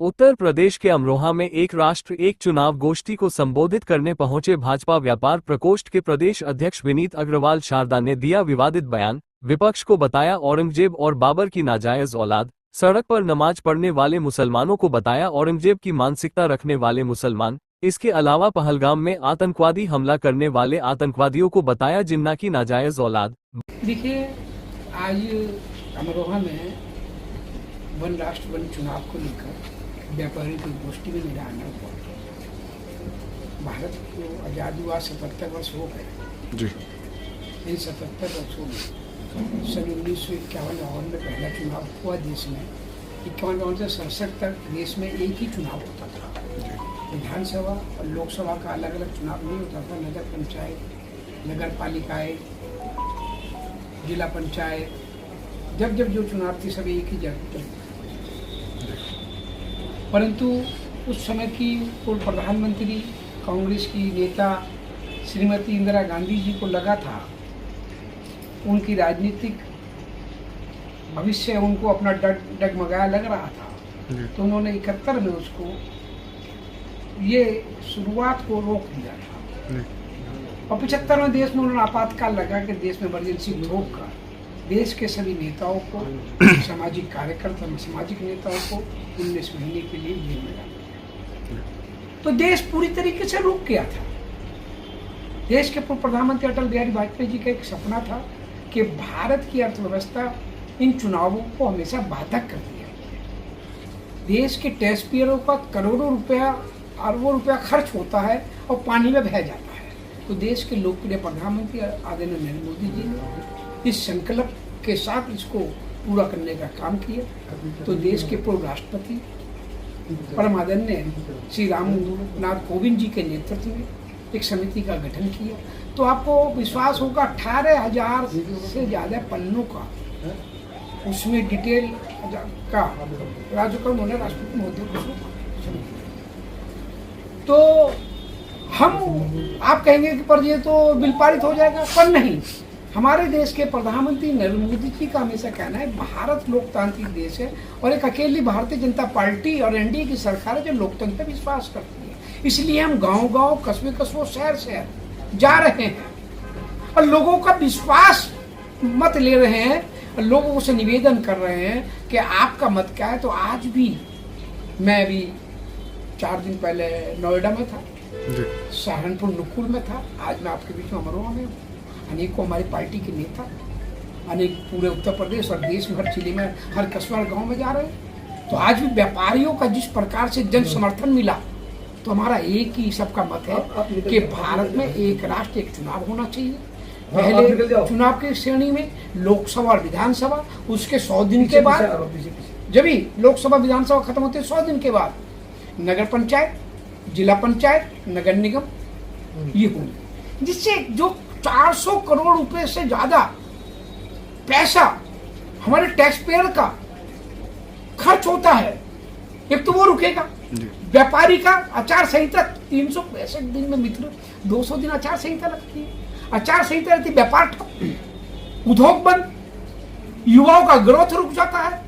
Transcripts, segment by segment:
उत्तर प्रदेश के अमरोहा में एक राष्ट्र एक चुनाव गोष्ठी को संबोधित करने पहुंचे भाजपा व्यापार प्रकोष्ठ के प्रदेश अध्यक्ष विनीत अग्रवाल शारदा ने दिया विवादित बयान। विपक्ष को बताया औरंगजेब और बाबर की नाजायज औलाद, सड़क पर नमाज पढ़ने वाले मुसलमानों को बताया औरंगजेब की मानसिकता रखने वाले मुसलमान। इसके अलावा पहलगाम में आतंकवादी हमला करने वाले आतंकवादियों को बताया जिन्ना की नाजायज औलाद। देखिए, आज अमरोहा में वन राष्ट्र वन चुनाव को लेकर व्यापारियों की गोष्ठी में मेरा आना हुआ। भारत को आज़ादी हुआ 77 वर्ष हो गए जी। इन 77 वर्षों में सन 1951 में पहला चुनाव हुआ देश में। 51 से 67 तक देश में एक ही चुनाव होता था। विधानसभा और लोकसभा का अलग अलग चुनाव नहीं होता था। नगर पंचायत, नगर पालिकाएँ, जिला पंचायत, जब जब जो चुनाव थी सब एक ही जगह। परंतु उस समय की पूर्व प्रधानमंत्री कांग्रेस की नेता श्रीमती इंदिरा गांधी जी को लगा था उनकी राजनीतिक भविष्य उनको अपना डगमगाया लग रहा था, तो उन्होंने 71 में उसको ये शुरुआत को रोक दिया था। और 75 में देश में उन्होंने आपातकाल लगा कि देश में इमरजेंसी रोक कर देश के सभी नेताओं को, सामाजिक कार्यकर्ता, सामाजिक नेताओं को 19 महीने के लिए जेल में डाला। तो देश पूरी तरीके से रुक गया था। देश के पूर्व प्रधानमंत्री अटल बिहारी वाजपेयी जी का एक सपना था कि भारत की अर्थव्यवस्था इन चुनावों को हमेशा बाधक करती है। देश के टैक्स पेयरों का करोड़ों रुपया, अरबों रुपया खर्च होता है और पानी में बह जाता है। तो देश के लोकप्रिय प्रधानमंत्री आदरणीय नरेंद्र मोदी जी ने इस संकल्प के साथ इसको पूरा करने का काम किया। तो देश के पूर्व राष्ट्रपति परम आदरणीय श्री रामनाथ कोविंद जी के नेतृत्व में एक समिति का गठन किया। तो आपको विश्वास होगा 18,000 से ज़्यादा पन्नों का उसमें डिटेल का राज्यक्रम होने राष्ट्रपति महोदय को। तो हम आप कहेंगे कि पर ये तो बिल पारित हो जाएगा, पर नहीं। हमारे देश के प्रधानमंत्री नरेंद्र मोदी जी का हमेशा कहना है भारत लोकतांत्रिक देश है और एक अकेली भारतीय जनता पार्टी और एनडीए की सरकार है जो लोकतंत्र पर विश्वास करती है। इसलिए हम गांव-गांव, कस्बे-कस्बों, शहर-शहर जा रहे हैं और लोगों का विश्वास मत ले रहे हैं और लोगों से निवेदन कर रहे हैं कि आपका मत क्या है। तो आज भी मैं अभी 4 दिन पहले नोएडा में था, सहारनपुर नुकुल में था, आज मैं आपके बीच में अमरोहा में। अनेकों हमारी पार्टी के नेता अनेक पूरे उत्तर प्रदेश और देश में हर जिले में, हर कस्बा और गाँव में जा रहे हैं। तो आज भी व्यापारियों का जिस प्रकार से जन समर्थन मिला, तो हमारा एक ही सबका मत है कि भारत में एक राष्ट्र एक चुनाव होना चाहिए। पहले चुनाव की श्रेणी में लोकसभा और विधानसभा, उसके 100 दिन के बाद, जब भी लोकसभा विधानसभा खत्म होते 100 दिन के बाद नगर पंचायत, जिला पंचायत, नगर निगम ये होंगे, जिससे जो 400 करोड़ रुपए से ज्यादा पैसा हमारे टैक्स पेयर का खर्च होता है, एक तो वो रुकेगा। व्यापारी का आचार संहिता 365 दिन में मित्र 200 दिन आचार संहिता लगती है। आचार संहिता रहती, व्यापार ठप, उद्योग बंद, युवाओं का ग्रोथ रुक जाता है।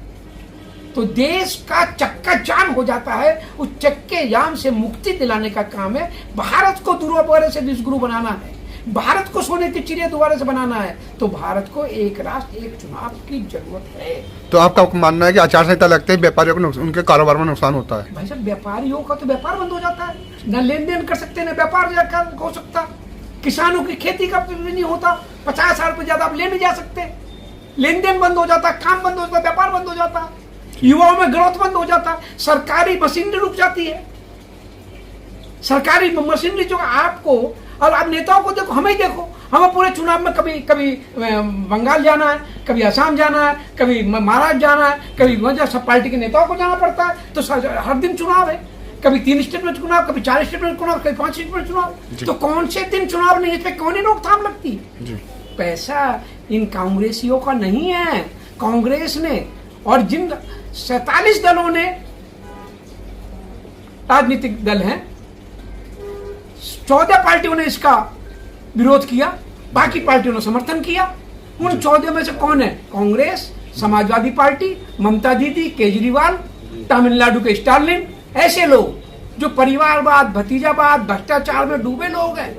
तो देश का चक्का जाम हो जाता है। उस चक्के जाम से मुक्ति दिलाने का काम है। भारत को दोबारा से विश्वगुरु बनाना है, भारत को सोने की चिड़िया दोबारा से बनाना है। तो भारत को एक राष्ट्र एक चुनाव की जरूरत है। तो आपका मानना है कि आचार संहिता लगते ही व्यापारियों को उनके कारोबार में नुकसान होता है? भाई साहब, व्यापारियों का तो व्यापार बंद हो जाता है, न लेन देन कर सकते, न व्यापार हो सकता। किसानों की खेती का नहीं होता, 50 साल पर ज्यादा आप ले नहीं जा सकते। लेन देन बंद हो जाता, काम बंद हो जाता, व्यापार बंद हो जाता, युवाओं में ग्रोथ बंद हो जाता, सरकारी मशीनरी रुक जाती है। सरकारी मशीनरी जो आपको, और आप नेताओं को देखो, हमें देखो, हमें पूरे चुनाव में कभी बंगाल जाना है, कभी असम जाना है, कभी महाराष्ट्र जाना है, कभी सब पार्टी के नेताओं को जाना पड़ता है। तो हर दिन चुनाव है, कभी 3 स्टेट में चुनाव, कभी 4 स्टेट में चुनाव, कभी 5 स्टेट में चुनाव। तो कौन से दिन चुनाव नहीं है, इस पे कौन ही रोकथाम लगती है? पैसा इन कांग्रेसियों का नहीं है। कांग्रेस ने और जिन 47 दलों ने, राजनीतिक दल हैं, 14 पार्टियों ने इसका विरोध किया, बाकी पार्टियों ने समर्थन किया। उन 14 में से कौन है? कांग्रेस, समाजवादी पार्टी, ममता दीदी, केजरीवाल तमिलनाडु के स्टालिन, ऐसे लोग जो परिवारवाद, भतीजावाद, भ्रष्टाचार में डूबे लोग हैं,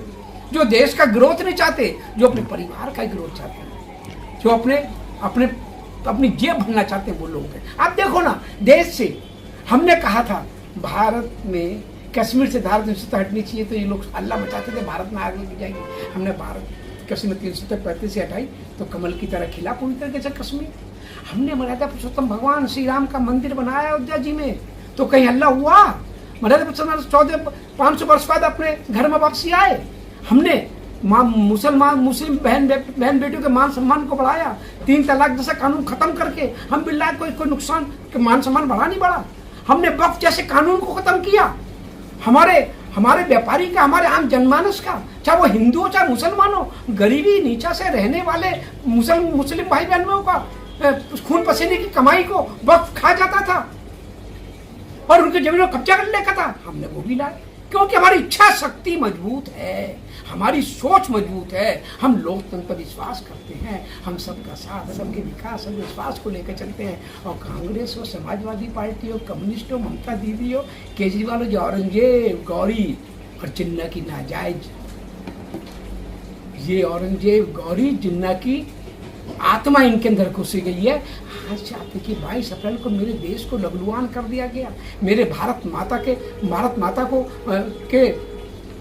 जो देश का ग्रोथ नहीं चाहते, जो अपने परिवार का ग्रोथ चाहते हैं, जो अपनी जेब भरना चाहते हैं, वो लोग हैं। आप देखो ना, देश से हमने कहा था भारत में कश्मीर से धारा 370 हटनी चाहिए, तो ये लोग अल्लाह मचाते थे भारत में आग लग जाएगी। हमने भारत कश्मीर 335 से हटाई तो कमल की तरह खिला पूरी तरीके से कश्मीर। हमने मर्यादा पुरुषोत्तम भगवान श्री राम का मंदिर बनाया अयोध्या जी में, तो कहीं हल्ला हुआ? मर्यादा पुरुषोत्तम 500 वर्ष बाद अपने घर में वापसी आए। हमने मुस्लिम बहन बेटियों के मान सम्मान को बढ़ाया, 3 तलाक जैसा कानून खत्म करके हम बिल्ला कोई नुकसान के मान सम्मान बढ़ा नहीं बढ़ा। हमने वक्फ जैसे कानून को खत्म किया। हमारे व्यापारी का, हमारे आम जनमानस का, चाहे वो हिंदू हो चाहे मुसलमान हो, गरीबी नीचा से रहने वाले मुस्लिम भाई बहनों का खून पसीने की कमाई को वक्फ खा जाता था और उनकी जमीनों कब्जा कर लेता था। हमने वो भी लाए क्योंकि हमारी इच्छा शक्ति मजबूत है, हमारी सोच मजबूत है, हम लोकतंत्र पर विश्वास करते हैं, हम सबका साथ, सबके विकास और विश्वास को लेकर चलते हैं। और कांग्रेस हो, समाजवादी पार्टी हो, कम्युनिस्ट हो, ममता दीदी हो, केजरीवाल हो, जो औरंगजेब, गौरी और जिन्ना की नाजायज, ये औरंगजेब, गौरी, जिन्ना की आत्मा इनके अंदर घुसी गई है। आज चाहते कि 22 अप्रैल को मेरे देश को लहूलुहान कर दिया गया, मेरे भारत माता को के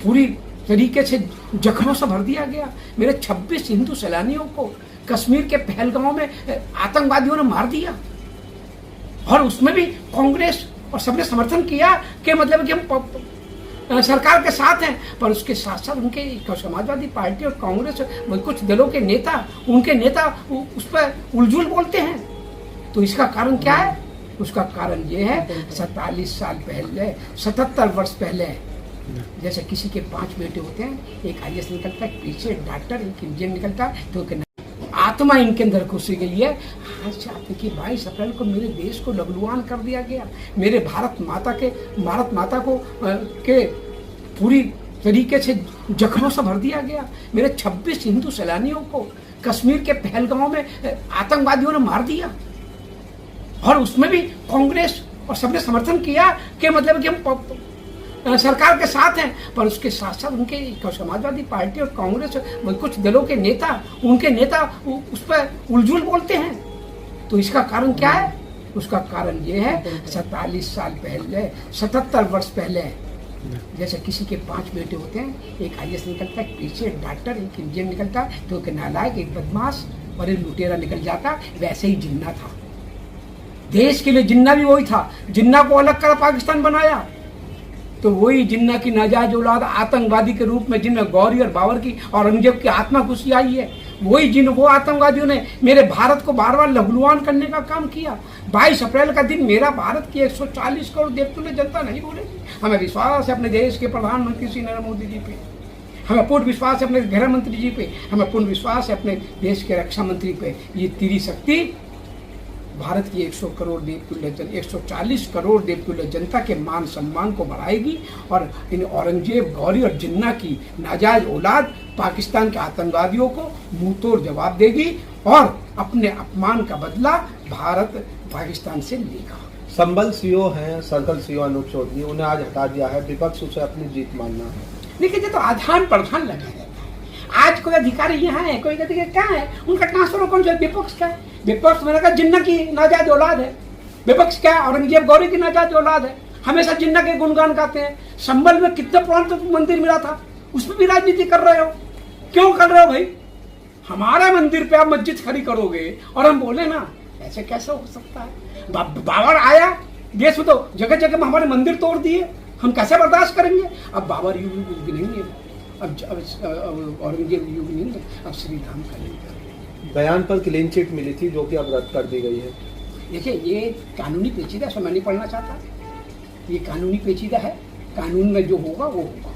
पूरी तरीके से जख्मों से भर दिया गया। मेरे 26 हिंदू सैलानियों को कश्मीर के पहलगांव में आतंकवादियों ने मार दिया, और उसमें भी कांग्रेस और सबने समर्थन किया कि मतलब कि हम सरकार के साथ हैं, पर उसके साथ साथ उनके समाजवादी पार्टी और कांग्रेस कुछ दलों के नेता, उनके नेता उस पर उलझुल बोलते हैं। तो इसका कारण क्या है? उसका कारण ये है 47 साल पहले, 77 वर्ष पहले, जैसे किसी के 5 बेटे होते हैं, एक IAS निकलता है, पीछे डॉक्टर, एक इंजीनियर निकलता है, तो आत्मा इनके अंदर घुसी गई है। आज चाहते कि 22 अप्रैल को मेरे देश को लहूलुहान कर दिया गया, मेरे भारत माता को के पूरी तरीके से जख्मों से भर दिया गया। मेरे 26 हिंदू सैलानियों को कश्मीर के पहलगांव में आतंकवादियों ने मार दिया, और उसमें भी कांग्रेस और सबने समर्थन किया कि मतलब कि हम सरकार के साथ हैं, पर उसके साथ साथ उनके समाजवादी पार्टी और कांग्रेस कुछ दलों के नेता, उनके नेता उस पर उलझुल बोलते हैं। तो इसका कारण क्या है? उसका कारण ये है 47 साल पहले, 77 वर्ष पहले, जैसे किसी के 5 बेटे होते हैं, एक IAS निकलता है, पीछे डॉक्टर, एक इंजीनियर निकलता है, तो एक नालायक, एक बदमाश और एक लुटेरा निकल जाता। वैसे ही जिन्ना था, देश के लिए जिन्ना भी वही था। जिन्ना को अलग कर पाकिस्तान बनाया, तो वही जिन्ना की नाजायज औलाद आतंकवादी के रूप में जिन्हें गौरी और बाबर की औरंगजेब की आत्मा घुसी आई है, वही वो आतंकवादियों ने मेरे भारत को बार बार लहूलुहान करने का काम किया। 22 अप्रैल का दिन मेरा भारत की 140 करोड़ देवतुल्य जनता नहीं बोलेगी। हमें विश्वास है अपने देश के प्रधानमंत्री श्री नरेंद्र मोदी जी पे, हमें पूर्ण विश्वास है अपने गृह मंत्री जी पे, हमें पूर्ण विश्वास है अपने देश के रक्षा मंत्री पे। ये तीरी शक्ति भारत की 140 करोड़ देवतुल्य जनता के मान सम्मान को बढ़ाएगी, और इन औरंगजेब, गौरी और जिन्ना की नाजायज औलाद पाकिस्तान के आतंकवादियों को मुंहतोड़ जवाब देगी, और अपने अपमान का बदला भारत पाकिस्तान से लेगा। संबल सीओ हैं, सर्कल सीओ अनूप चौधरी, उन्हें आज हटा दिया है, विपक्ष उसे अपनी जीत मानना है। देखिए, ये तो आधान प्रधान लगा रहता है। आज कोई अधिकारी यहाँ है, कोई अधिकारी क्या है, उनका ट्रांसफर कौन सा? विपक्ष का है। विपक्ष मैंने कहा जिन्ना की नाजायज औलाद है। विपक्ष क्या है? औरंगजेब, गौरी की नाजायज औलाद है। हमेशा जिन्ना के गुणगान गाते हैं। संबल में कितना पुराना मंदिर मिला था, उसमें भी राजनीति कर रहे हो। क्यों कर रहे हो भाई? हमारा मंदिर पे आप मस्जिद खड़ी करोगे और हम बोले ना, ऐसे कैसे हो सकता है? बाबर आया देश में, तो जगह जगह में हमारे मंदिर तोड़ दिए, हम कैसे बर्दाश्त करेंगे? अब बाबर युग भी नहीं है, अब औरंगजेब युग नहीं है, अब श्री राम का युग है। बयान पर क्लीन चिट मिली थी जो कि अब रद्द कर दी गई है। देखिए, ये कानूनी पेचीदा है, मैं नहीं पढ़ना चाहता। ये कानूनी पेचीदा है, कानून में जो होगा वो होगा।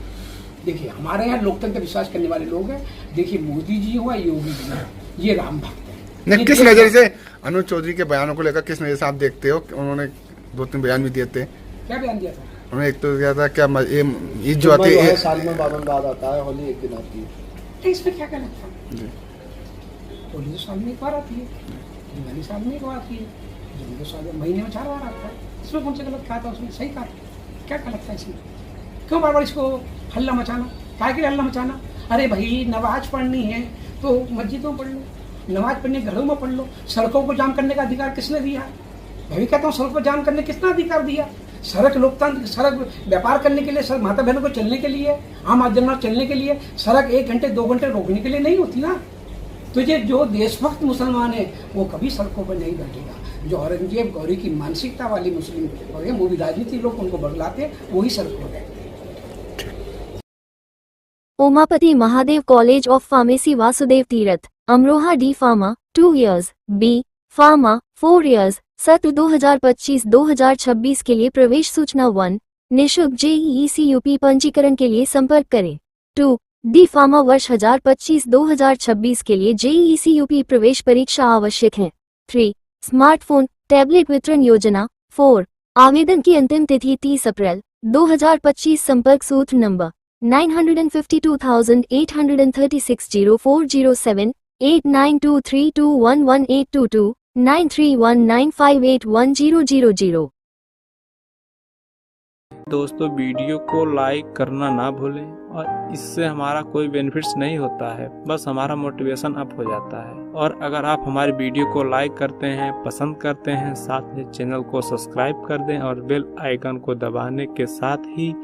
देखिए, हमारे यहाँ लोकतंत्र विश्वास करने वाले लोग हैं। देखिए, मोदी जी हो, योगी जी हो, ये राम भक्त है। नहीं, किस नजर से अनूप चौधरी के बयानों को लेकर किस नजर से आप देखते हो? उन्होंने 2-3 बयान भी दिए थे। क्या बयान दिया था उन्होंने? एक तो दिया था क्या ये जो आती है साल में 52 बार आता है, होली एक दिन आती है, तो इसमें क्या गलत था? होली तो साल में एक बार आती है, दिवाली साल में एक बार आती है, जन्म तो साल महीने में 4 बार आता है। इसमें कौन सा गलत कहा था, उसने सही कहा था, क्या गलत था इसमें? क्यों बार बार इसको हल्ला मचाना, क्या के लिए हल्ला मचाना? अरे भाई नमाज पढ़नी है तो मस्जिदों में पढ़ लो, नमाज पढ़ने घरों में पढ़ लो। सड़कों को जाम करने का अधिकार किसने दिया? मैं भी कहता हूँ सड़क को जाम करने किसने अधिकार दिया? सड़क लोकतंत्र, सड़क व्यापार करने के लिए, सड़क माता बहनों को चलने के लिए, आम आदमी चलने के लिए, सड़क 1 घंटे 2 घंटे रोकने के लिए नहीं होती ना। तो ये जो देशभक्त मुसलमान है वो कभी सड़कों पर नहीं बैठेगा। जो औरंगजेब गौरी की मानसिकता वाली मुस्लिम लोग हैं, वो भी राजनीतिक लोग उनको बदलाते, वही सड़कों पर बैठते। Umapati Mahadev college of pharmacy Vasudev Tirath Amroha D pharma 2 years, B pharma 4 years, सत्र 2025-2026 के लिए प्रवेश सूचना 1 निःशुल्क JEE-CUP पंजीकरण के लिए संपर्क करें। 2 डी फार्मा वर्ष 2025-2026 के लिए JEE-CUP प्रवेश परीक्षा आवश्यक है। 3 स्मार्टफोन टैबलेट वितरण योजना। 4 आवेदन की अंतिम तिथि 30 अप्रैल 2025। संपर्क सूत्र नंबर 9528360407 8923211822 9319581000। दोस्तों वीडियो को लाइक करना ना भूलें और इससे हमारा कोई बेनिफिट्स नहीं होता है, बस हमारा मोटिवेशन अप हो जाता है। और अगर आप हमारी वीडियो को लाइक करते हैं, पसंद करते हैं, साथ में चैनल को सब्सक्राइब कर दें और बेल आइकन को दबाने के साथ ही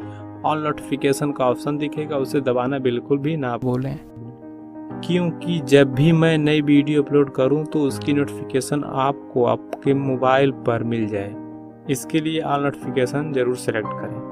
ऑल नोटिफिकेशन का ऑप्शन दिखेगा, उसे दबाना बिल्कुल भी ना भूलें, क्योंकि जब भी मैं नई वीडियो अपलोड करूं तो उसकी नोटिफिकेशन आपको आपके मोबाइल पर मिल जाए। इसके लिए ऑल नोटिफिकेशन जरूर सेलेक्ट करें।